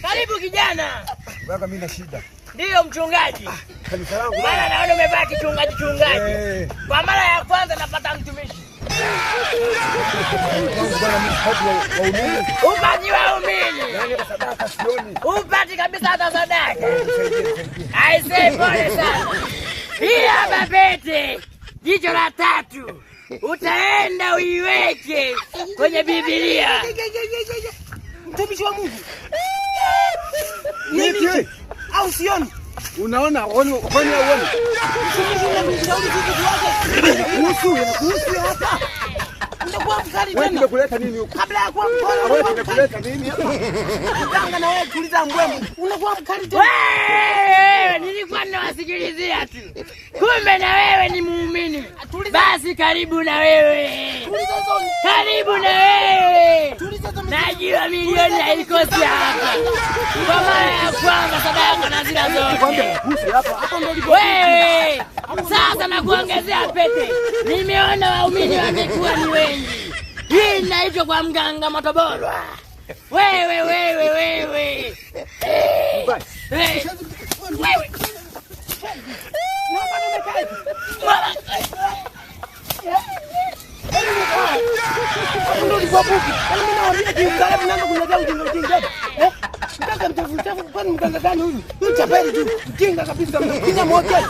Karibu kijana. Baba mimi na shida. Ndio mchungaji. Kanisa langu. Maana naona umevaa kichungaji. Kwa mara ya kwanza napata mtumishi. Upati waumini. Yaani sadaka sioni. Upati kabisa hata sadaka. Aisee, pole sana. Hii hapa pete. Jicho la tatu. Utaenda uiweke kwenye Biblia. Mtumishi wa Mungu. Nini? Au sioni? Unaona kwani uone? Mtumishi unamshauri kitu wake. Kuhusu hapa. Utakuwa mkali Wewe tena. nimekuleta nini huko? Kabla ya kuwa mpole. Wewe nimekuleta nini hapa? Utanga na wewe tuliza mbwembe. Unakuwa mkali tena. Wewe nilikuwa ninawasikilizia tu. Kumbe na wewe ni muumini. Basi karibu na wewe. Karibu na wewe. Najua milioni haikosi hapa. Kwa mara ya kwanza sadaka na zila zote. Wewe sasa nakuongezea pete. Nimeona waumini wamekuwa ni wengi. Hii inaitwa kwa mganga Motobolwa. Wewe. Wewe. Ndio kwa buki. Mimi nawaambia kiungana mnaanza kuletea ujinga. Mtaka mtafuta kwani mtanga gani huyu? Huyu chapeli tu. Mjinga kabisa mnapiga moja.